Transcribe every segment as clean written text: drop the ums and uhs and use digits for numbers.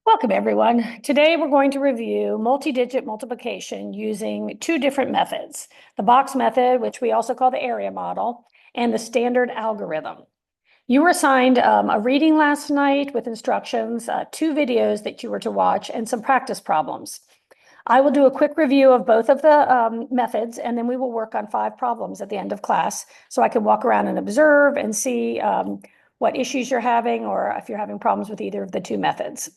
Welcome, everyone. Today, we're going to review multi-digit multiplication using two different methods, the box method, which we also call the area model, and the standard algorithm. You were assigned a reading last night with instructions, two videos that you were to watch, and some practice problems. I will do a quick review of both of the methods, and then we will work on 5 problems at the end of class, so I can walk around and observe and see what issues you're having or if you're having problems with either of the two methods.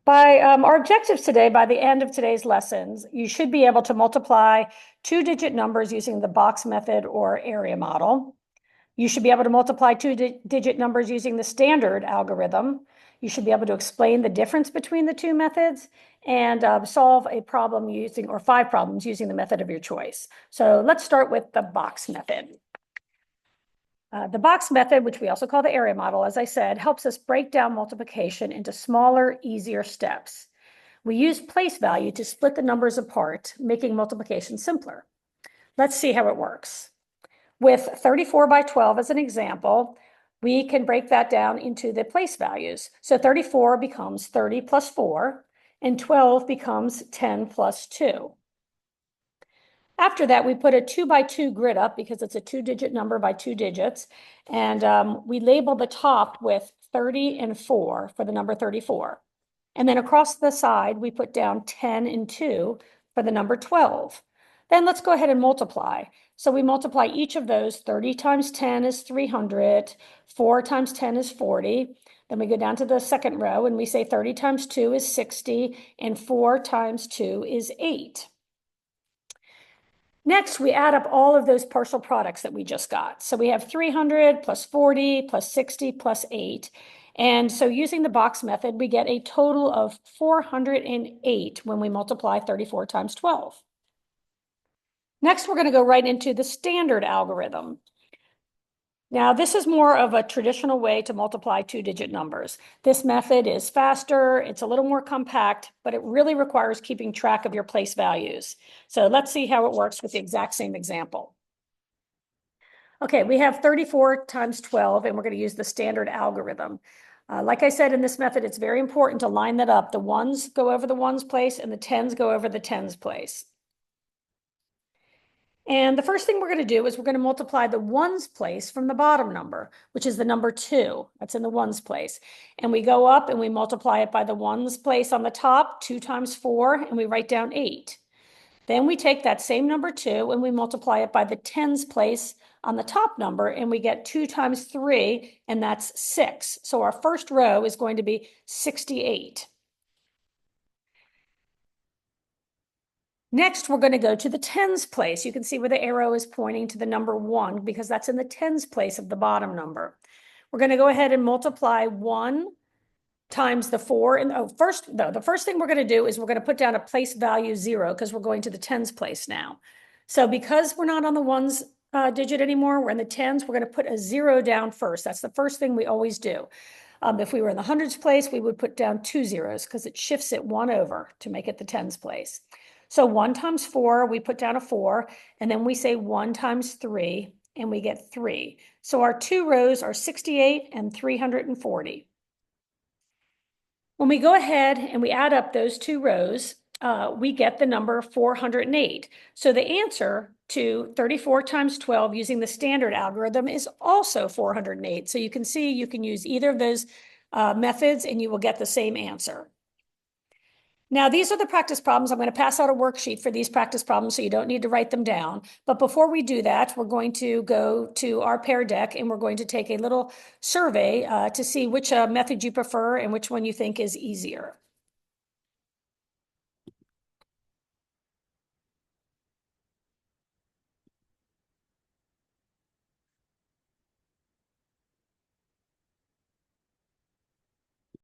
By our objectives today, by the end of today's lessons, you should be able to multiply two-digit numbers using the box method or area model. You should be able to multiply two-digit numbers using the standard algorithm. You should be able to explain the difference between the two methods and solve a problem using, or 5 problems using the method of your choice. So let's start with the box method. The box method, which we also call the area model, as I said, helps us break down multiplication into smaller, easier steps. We use place value to split the numbers apart, making multiplication simpler. Let's see how it works. With 34 by 12 as an example, we can break that down into the place values. So 34 becomes 30 plus 4, and 12 becomes 10 plus 2. After that, we put a 2 by 2 grid up because it's a two-digit number by 2 digits. And we label the top with 30 and 4 for the number 34. And then across the side, we put down 10 and 2 for the number 12. Then let's go ahead and multiply. So we multiply each of those. 30 times 10 is 300. 4 times 10 is 40. Then we go down to the second row and we say 30 times 2 is 60. And 4 times 2 is 8. Next, we add up all of those partial products that we just got. So we have 300 plus 40 plus 60 plus 8. And so using the box method, we get a total of 408 when we multiply 34 times 12. Next, we're going to go right into the standard algorithm. Now, this is more of a traditional way to multiply two-digit numbers. This method is faster, it's a little more compact, but it really requires keeping track of your place values. So let's see how it works with the exact same example. Okay, we have 34 times 12, and we're going to use the standard algorithm. Like I said, in this method, it's very important to line that up. The ones go over the ones place, and the tens go over the tens place. And the first thing we're going to do is we're going to multiply the ones place from the bottom number, which is the number 2. That's in the ones place. And we go up and we multiply it by the ones place on the top, 2 times 4, and we write down 8. Then we take that same number 2 and we multiply it by the tens place on the top number, and we get 2 times 3, and that's 6. So our first row is going to be 68. Next, we're going to go to the tens place. You can see where the arrow is pointing to the number 1 because that's in the tens place of the bottom number. We're going to go ahead and multiply 1 times the 4. And the first thing we're going to do is we're going to put down a place value 0 because we're going to the tens place now. So because we're not on the ones digit anymore, we're in the tens, we're going to put a 0 down first. That's the first thing we always do. If we were in the hundreds place, we would put down 2 zeros because it shifts it 1 over to make it the tens place. So 1 times 4, we put down a 4, and then we say 1 times 3, and we get 3. So our 2 rows are 68 and 340. When we go ahead and we add up those 2 rows, we get the number 408. So the answer to 34 times 12 using the standard algorithm is also 408. So you can see you can use either of those methods and you will get the same answer. Now, these are the practice problems. I'm going to pass out a worksheet for these practice problems so you don't need to write them down. But before we do that, we're going to go to our Pear Deck and we're going to take a little survey to see which method you prefer and which one you think is easier.